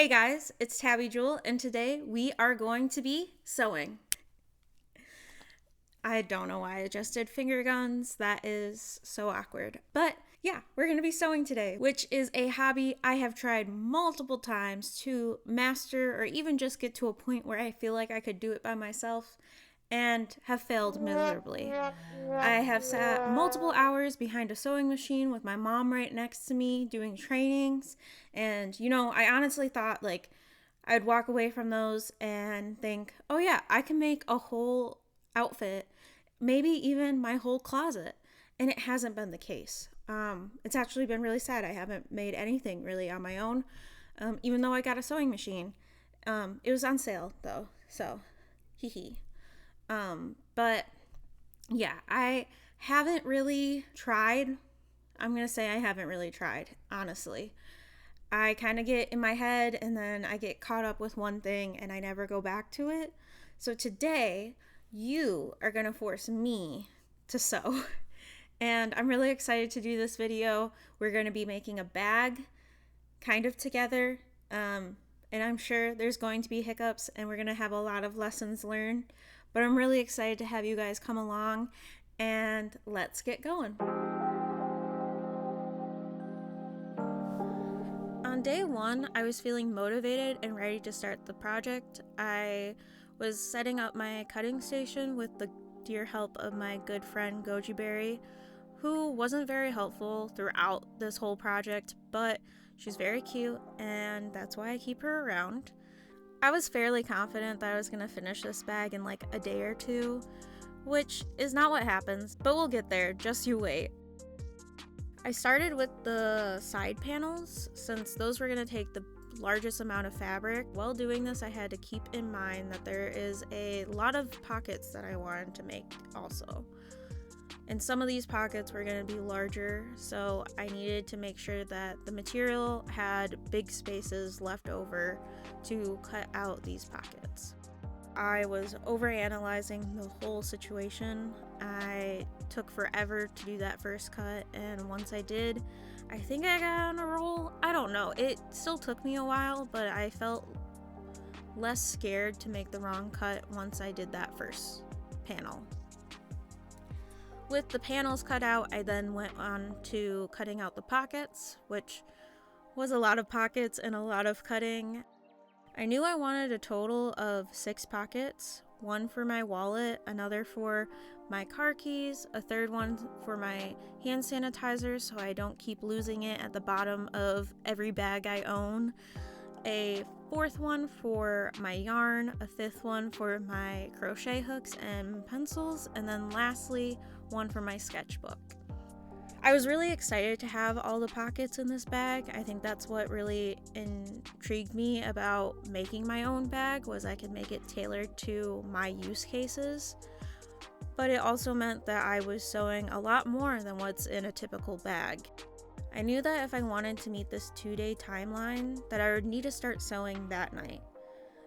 Hey guys, it's Tabby Jewel, and today we are going to be sewing. I don't know why I just did finger guns. That is so awkward. But yeah, we're going to be sewing today, which is a hobby I have tried multiple times to master or even just get to a point where I feel like I could do it by myself and have failed miserably. I have sat multiple hours behind a sewing machine with my mom right next to me doing trainings, and I honestly thought I'd walk away from those and think, oh yeah, I can make a whole outfit, maybe even my whole closet. And it hasn't been the case. It's actually been really sad. I haven't made anything really on my own, even though I got a sewing machine. It was on sale though, so hee hee. But yeah, I haven't really tried. I'm going to say I haven't really tried, honestly. I kind of get in my head and then I get caught up with one thing and I never go back to it. So today, you are going to force me to sew. And I'm really excited to do this video. We're going to be making a bag kind of together. And I'm sure there's going to be hiccups and we're going to have a lot of lessons learned. But I'm really excited to have you guys come along and let's get going. On day one, I was feeling motivated and ready to start the project. I was setting up my cutting station with the dear help of my good friend Goji Berry, who wasn't very helpful throughout this whole project, but she's very cute and that's why I keep her around. I was fairly confident that I was going to finish this bag in like a day or two, which is not what happens, but we'll get there, just you wait. I started with the side panels since those were going to take the largest amount of fabric. While doing this, I had to keep in mind that there is a lot of pockets that I wanted to make also. And some of these pockets were going to be larger, so I needed to make sure that the material had big spaces left over to cut out these pockets. I was overanalyzing the whole situation. I took forever to do that first cut, and once I did, I think I got on a roll. I don't know. It still took me a while, but I felt less scared to make the wrong cut once I did that first panel. With the panels cut out, I then went on to cutting out the pockets, which was a lot of pockets and a lot of cutting. I knew I wanted a total of 6 pockets, one for my wallet, another for my car keys, a third one for my hand sanitizer so I don't keep losing it at the bottom of every bag I own, a fourth one for my yarn, a fifth one for my crochet hooks and pencils, and then lastly, one for my sketchbook. I was really excited to have all the pockets in this bag. I think that's what really intrigued me about making my own bag, was I could make it tailored to my use cases. But it also meant that I was sewing a lot more than what's in a typical bag. I knew that if I wanted to meet this 2-day timeline, that I would need to start sewing that night.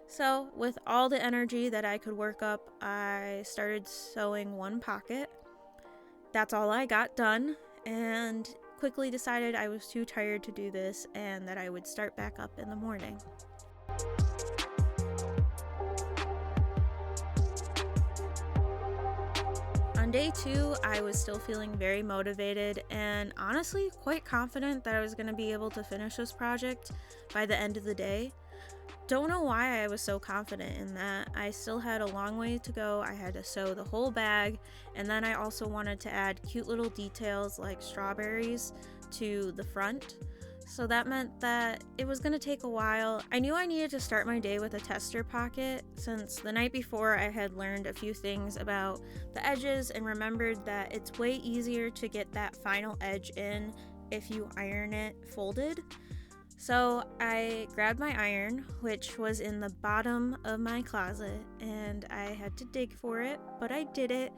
So with all the energy that I could work up, I started sewing one pocket. That's all I got done, and quickly decided I was too tired to do this and that I would start back up in the morning. On day 2, I was still feeling very motivated and honestly quite confident that I was going to be able to finish this project by the end of the day. Don't know why I was so confident in that. I still had a long way to go. I had to sew the whole bag, and then I also wanted to add cute little details like strawberries to the front. So that meant that it was going to take a while. I knew I needed to start my day with a tester pocket since the night before I had learned a few things about the edges and remembered that it's way easier to get that final edge in if you iron it folded. So I grabbed my iron, which was in the bottom of my closet, and I had to dig for it, but I did it,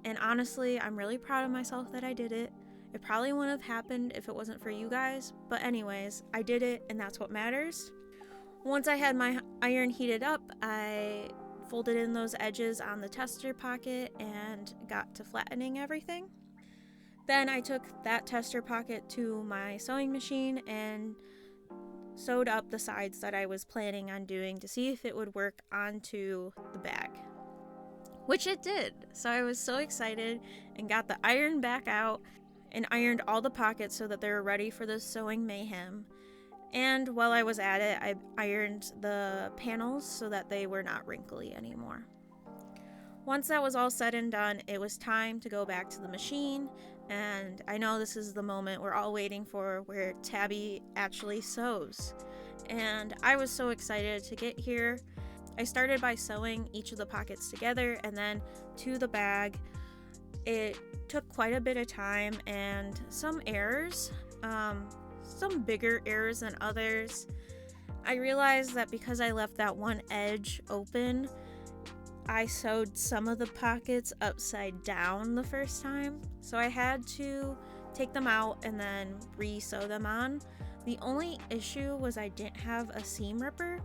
and honestly, I'm really proud of myself that I did it. It probably wouldn't have happened if it wasn't for you guys, but anyways, I did it, and that's what matters. Once I had my iron heated up, I folded in those edges on the tester pocket and got to flattening everything. Then I took that tester pocket to my sewing machine and sewed up the sides that I was planning on doing to see if it would work onto the bag, which it did. So I was so excited and got the iron back out and ironed all the pockets so that they were ready for the sewing mayhem. And while I was at it, I ironed the panels so that they were not wrinkly anymore. Once that was all said and done, it was time to go back to the machine, and I know this is the moment we're all waiting for where Tabby actually sews. And I was so excited to get here. I started by sewing each of the pockets together and then to the bag. It took quite a bit of time and some errors, some bigger errors than others. I realized that because I left that one edge open, I sewed some of the pockets upside down the first time, so I had to take them out and then re-sew them on. The only issue was I didn't have a seam ripper,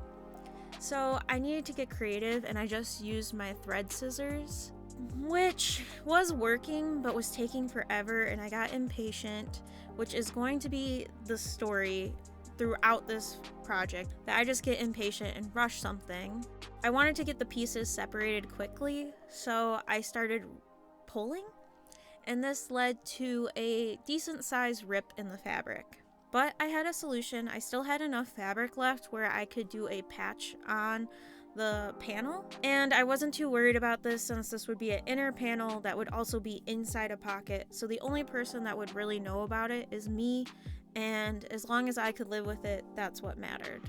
so I needed to get creative and I just used my thread scissors, which was working but was taking forever, and I got impatient, which is going to be the story throughout this project, that I just get impatient and rush something. I wanted to get the pieces separated quickly, so I started pulling, and this led to a decent sized rip in the fabric. But I had a solution. I still had enough fabric left where I could do a patch on the panel, and I wasn't too worried about this since this would be an inner panel that would also be inside a pocket, so the only person that would really know about it is me, and as long as I could live with it, that's what mattered.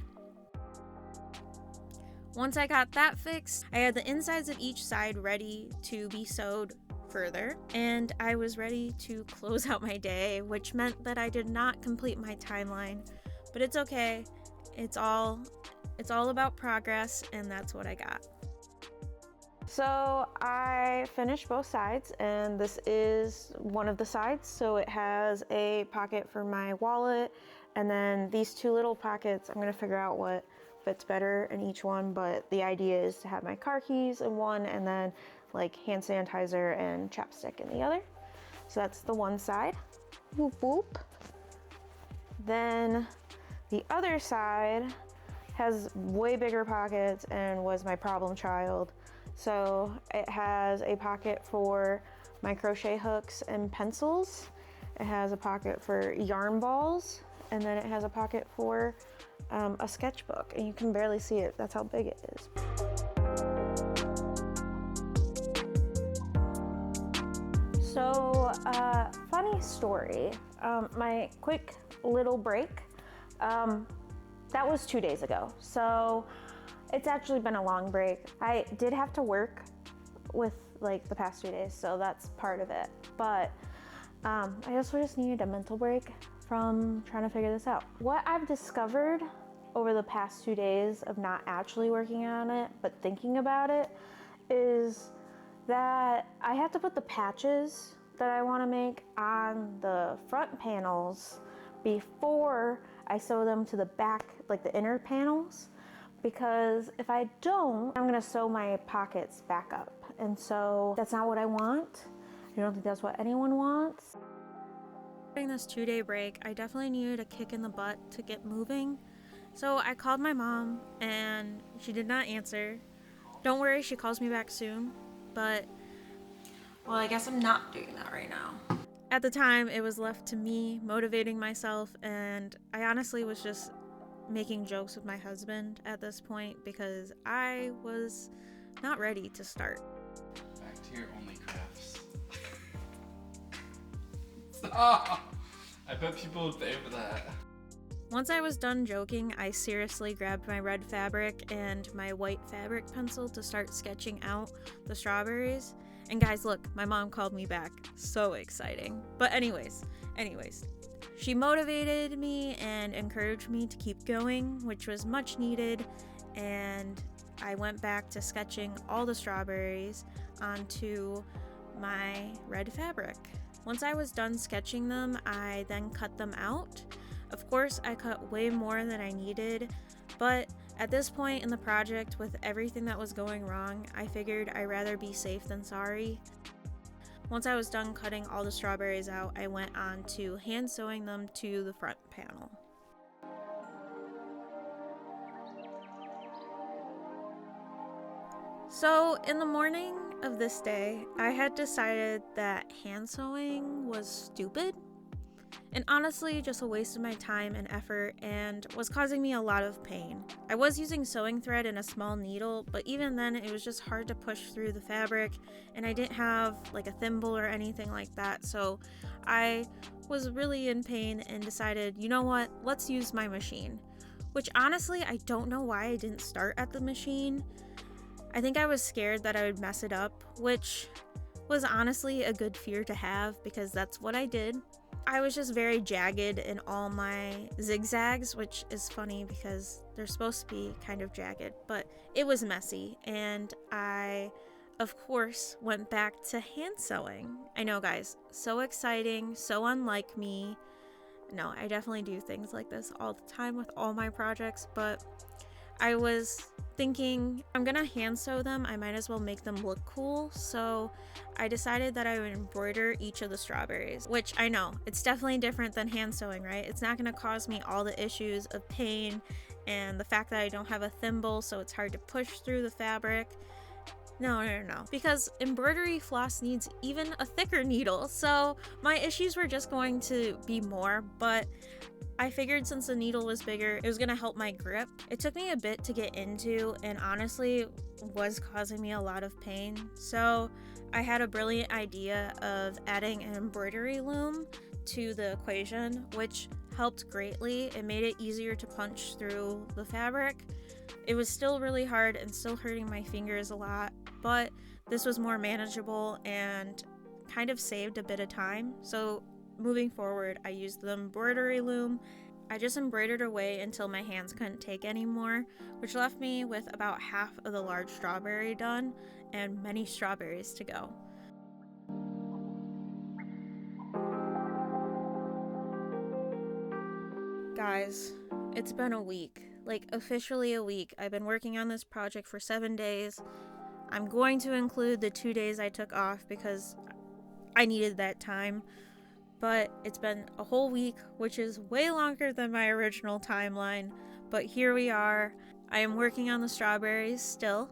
Once I got that fixed, I had the insides of each side ready to be sewed further, and I was ready to close out my day, which meant that I did not complete my timeline, but it's okay. It's all about progress, and that's what I got. So I finished both sides, and this is one of the sides. So it has a pocket for my wallet, and then these two little pockets, I'm gonna figure out what fits better in each one, but the idea is to have my car keys in one and then like hand sanitizer and chapstick in the other. So that's the one side. Whoop whoop. Then the other side has way bigger pockets and was my problem child. So it has a pocket for my crochet hooks and pencils. It has a pocket for yarn balls, and then it has a pocket for a sketchbook, and you can barely see it. That's how big it is. So, funny story. My quick little break, that was 2 days ago. So it's actually been a long break. I did have to work with like the past 2 days, so that's part of it. But I also just needed a mental break from trying to figure this out. What I've discovered over the past 2 days of not actually working on it, but thinking about it, is that I have to put the patches that I want to make on the front panels before I sew them to the back, like the inner panels, because if I don't, I'm gonna sew my pockets back up, and so that's not what I want. I don't think that's what anyone wants. During this 2-day break, I definitely needed a kick in the butt to get moving, so I called my mom and she did not answer. Don't worry, she calls me back soon, but well, I guess I'm not doing that right now. At the time, it was left to me motivating myself, and I honestly was just making jokes with my husband at this point because I was not ready to start. Back to your only crafts. Oh, I bet people would pay for that. Once I was done joking, I seriously grabbed my red fabric and my white fabric pencil to start sketching out the strawberries. And guys, look, my mom called me back. So exciting. But anyways, she motivated me and encouraged me to keep going, which was much needed, and I went back to sketching all the strawberries onto my red fabric. Once I was done sketching them, I then cut them out. Of course, I cut way more than I needed, but at this point in the project, with everything that was going wrong, I figured I'd rather be safe than sorry. Once I was done cutting all the strawberries out, I went on to hand sewing them to the front panel. So, in the morning of this day, I had decided that hand sewing was stupid and honestly just a waste of my time and effort and was causing me a lot of pain. I was using sewing thread and a small needle, but even then it was just hard to push through the fabric, and I didn't have like a thimble or anything like that, so I was really in pain and decided, you know what, let's use my machine. Which honestly, I don't know why I didn't start at the machine. I think I was scared that I would mess it up, which was honestly a good fear to have because that's what I did. I was just very jagged in all my zigzags, which is funny because they're supposed to be kind of jagged, but it was messy, and I, of course, went back to hand sewing. I know, guys, so exciting, so unlike me. No, I definitely do things like this all the time with all my projects, but I was thinking, I'm gonna hand sew them, I might as well make them look cool, so I decided that I would embroider each of the strawberries, which I know, it's definitely different than hand sewing, right? It's not gonna cause me all the issues of pain and the fact that I don't have a thimble, so it's hard to push through the fabric. No, because embroidery floss needs even a thicker needle, so my issues were just going to be more, but I figured since the needle was bigger, it was gonna help my grip. It took me a bit to get into and honestly was causing me a lot of pain, so I had a brilliant idea of adding an embroidery loom to the equation, which helped greatly. It made it easier to punch through the fabric. It was still really hard and still hurting my fingers a lot, but this was more manageable and kind of saved a bit of time. So moving forward, I used the embroidery loom. I just embroidered away until my hands couldn't take anymore, which left me with about half of the large strawberry done and many strawberries to go. Guys, it's been a week. Like, officially a week. I've been working on this project for 7 days. I'm going to include the 2 days I took off because I needed that time. But it's been a whole week, which is way longer than my original timeline. But here we are. I am working on the strawberries still.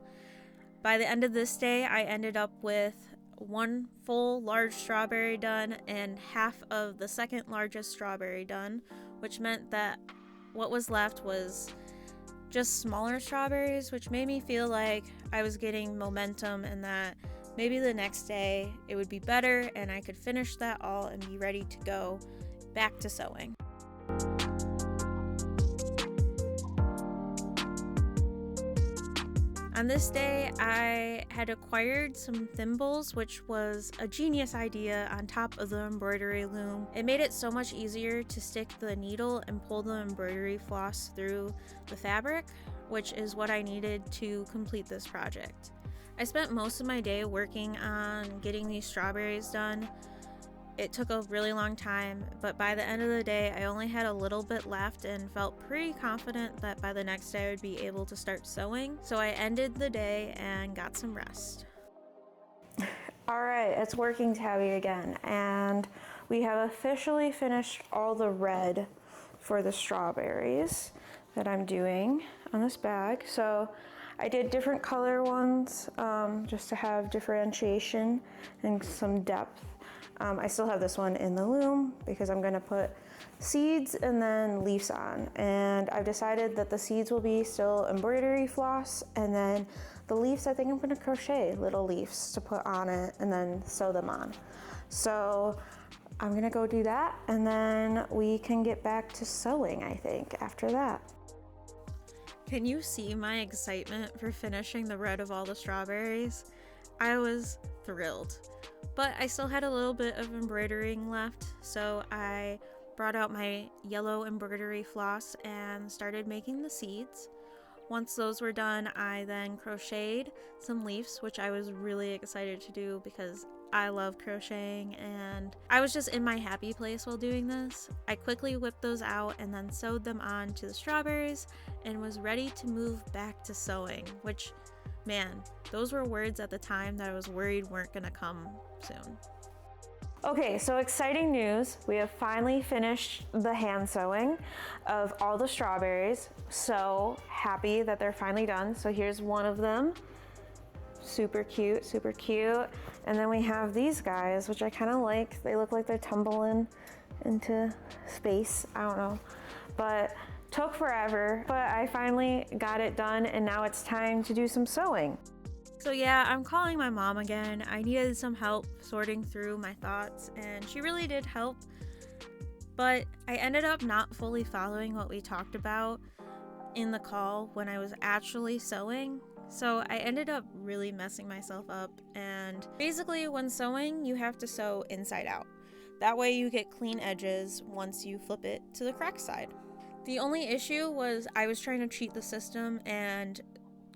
By the end of this day, I ended up with one full large strawberry done and half of the second largest strawberry done, which meant that what was left was just smaller strawberries, which made me feel like I was getting momentum and that maybe the next day it would be better and I could finish that all and be ready to go back to sewing. On this day, I had acquired some thimbles, which was a genius idea on top of the embroidery loom. It made it so much easier to stick the needle and pull the embroidery floss through the fabric, which is what I needed to complete this project. I spent most of my day working on getting these strawberries done. It took a really long time, but by the end of the day, I only had a little bit left and felt pretty confident that by the next day I would be able to start sewing. So I ended the day and got some rest. All right, it's working tabby again, and we have officially finished all the red for the strawberries that I'm doing on this bag. So I did different color ones just to have differentiation and some depth. I still have this one in the loom because I'm gonna put seeds and then leaves on. And I've decided that the seeds will be still embroidery floss, and then the leaves, I think I'm gonna crochet little leaves to put on it and then sew them on. So I'm gonna go do that, and then we can get back to sewing, I think, after that. Can you see my excitement for finishing the red of all the strawberries? I was thrilled. But I still had a little bit of embroidering left, so I brought out my yellow embroidery floss and started making the seeds. Once those were done, I then crocheted some leaves, which I was really excited to do because I love crocheting and I was just in my happy place while doing this. I quickly whipped those out and then sewed them on to the strawberries and was ready to move back to sewing, which, man, those were words at the time that I was worried weren't gonna come soon. Okay, so exciting news. We have finally finished the hand sewing of all the strawberries. So happy that they're finally done. So here's one of them. Super cute, super cute. And then we have these guys, which I kind of like. They look like they're tumbling into space. I don't know. But took forever, but I finally got it done, and now it's time to do some sewing. So yeah, I'm calling my mom again. I needed some help sorting through my thoughts, and she really did help. But I ended up not fully following what we talked about in the call when I was actually sewing. So I ended up really messing myself up, and basically when sewing, you have to sew inside out. That way you get clean edges once you flip it to the correct side. The only issue was I was trying to cheat the system and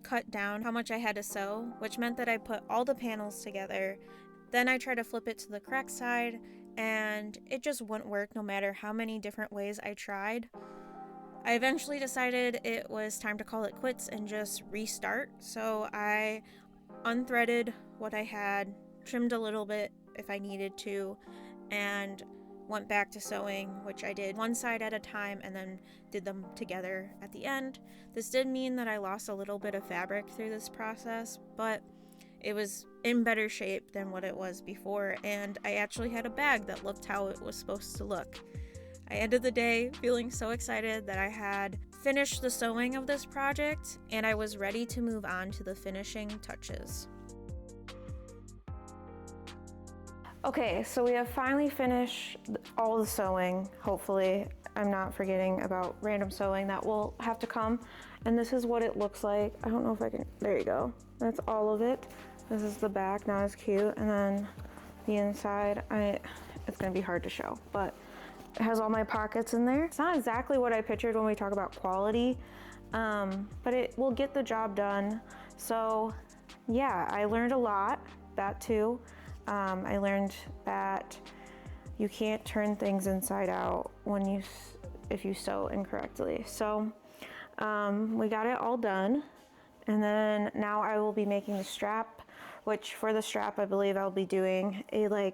cut down how much I had to sew, which meant that I put all the panels together. Then I tried to flip it to the correct side, and it just wouldn't work no matter how many different ways I tried. I eventually decided it was time to call it quits and just restart, so I unthreaded what I had, trimmed a little bit if I needed to, and went back to sewing, which I did one side at a time and then did them together at the end. This did mean that I lost a little bit of fabric through this process, but it was in better shape than what it was before, and I actually had a bag that looked how it was supposed to look. I ended the day feeling so excited that I had finished the sewing of this project, and I was ready to move on to the finishing touches. Okay, so we have finally finished all the sewing. Hopefully, I'm not forgetting about random sewing that will have to come. And this is what it looks like. I don't know if I can, there you go. That's all of it. This is the back, not as cute. And then the inside, it's gonna be hard to show, but it has all my pockets in there. It's not exactly what I pictured when we talk about quality, but it will get the job done. So yeah, I learned a lot, that too. I learned that you can't turn things inside out if you sew incorrectly. So we got it all done, and then now I will be making the strap, which for the strap I believe I'll be doing a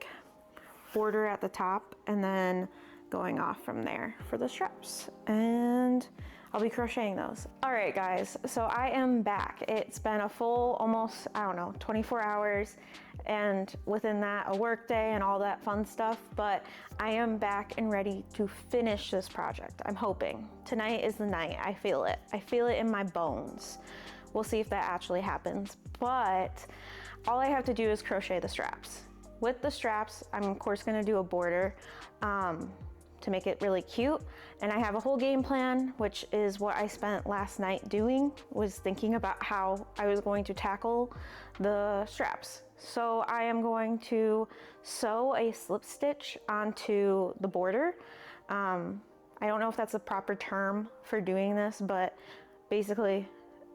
border at the top and then going off from there for the straps, and I'll be crocheting those. All right guys, so I am back. It's been a full almost, 24 hours, and within that a work day and all that fun stuff, but I am back and ready to finish this project. I'm hoping. Tonight is the night. I feel it. I feel it in my bones. We'll see if that actually happens, but all I have to do is crochet the straps. With the straps, I'm of course gonna do a border to make it really cute, and I have a whole game plan, which is what I spent last night doing, was thinking about how I was going to tackle the straps. So I am going to sew a slip stitch onto the border. I don't know if that's a proper term for doing this, but basically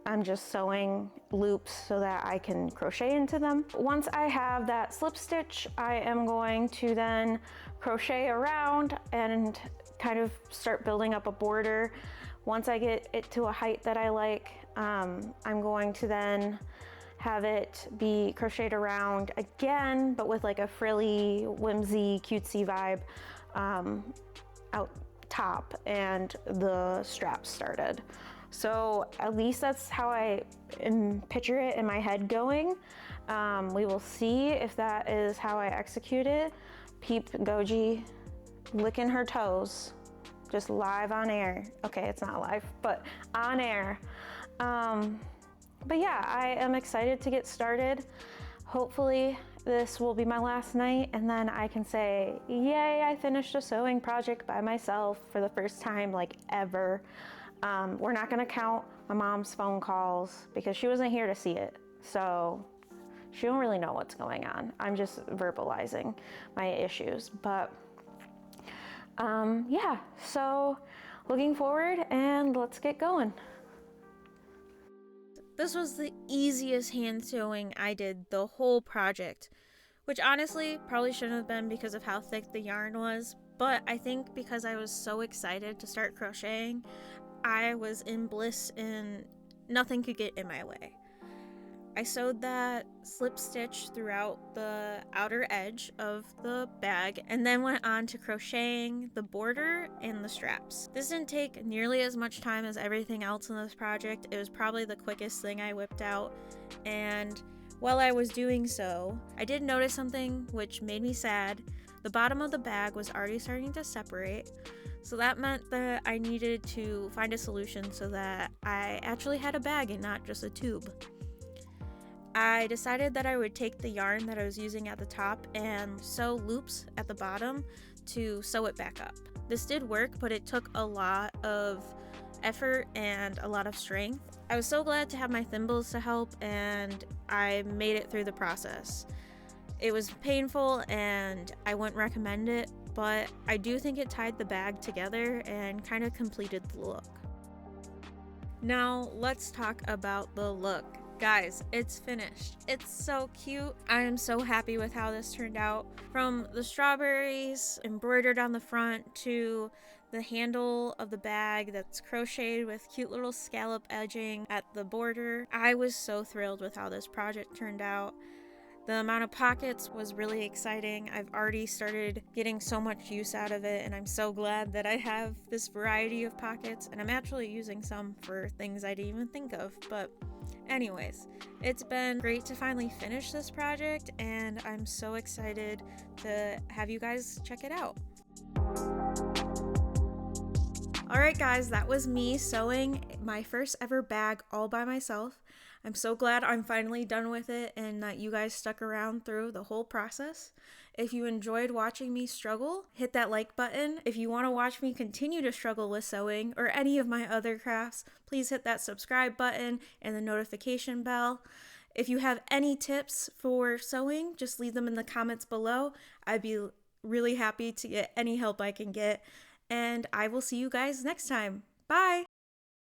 I'm just sewing loops so that I can crochet into them. Once I have that slip stitch, I am going to then crochet around and kind of start building up a border. Once I get it to a height that I like, I'm going to then have it be crocheted around again, but with a frilly, whimsy, cutesy vibe out top, and the straps started. So at least that's how I picture it in my head going. We will see if that is how I execute it. Peep Goji licking her toes, just live on air. Okay, it's not live, but on air. But yeah, I am excited to get started. Hopefully this will be my last night, and then I can say, yay, I finished a sewing project by myself for the first time ever. We're not gonna count my mom's phone calls because she wasn't here to see it. So she don't really know what's going on. I'm just verbalizing my issues, but yeah, so looking forward, and let's get going. This was the easiest hand sewing I did the whole project, which honestly probably shouldn't have been because of how thick the yarn was, but I think because I was so excited to start crocheting, I was in bliss and nothing could get in my way. I sewed that slip stitch throughout the outer edge of the bag and then went on to crocheting the border and the straps. This didn't take nearly as much time as everything else in this project. It was probably the quickest thing I whipped out, and While I was doing so, I did notice something which made me sad. The bottom of the bag was already starting to separate, so that meant that I needed to find a solution so that I actually had a bag and not just a tube. I decided that I would take the yarn that I was using at the top and sew loops at the bottom to sew it back up. This did work, but it took a lot of effort and a lot of strength. I was so glad to have my thimbles to help, and I made it through the process. It was painful and I wouldn't recommend it, but I do think it tied the bag together and kind of completed the look. Now let's talk about the look. Guys, it's finished. It's so cute. I am so happy with how this turned out. From the strawberries embroidered on the front to the handle of the bag that's crocheted with cute little scallop edging at the border. I was so thrilled with how this project turned out. The amount of pockets was really exciting. I've already started getting so much use out of it, and I'm so glad that I have this variety of pockets, and I'm actually using some for things I didn't even think of. But anyways, it's been great to finally finish this project, and I'm so excited to have you guys check it out. Alright guys, that was me sewing my first ever bag all by myself. I'm so glad I'm finally done with it and that you guys stuck around through the whole process. If you enjoyed watching me struggle, hit that like button. If you want to watch me continue to struggle with sewing or any of my other crafts, please hit that subscribe button and the notification bell. If you have any tips for sewing, just leave them in the comments below. I'd be really happy to get any help I can get. And I will see you guys next time. Bye!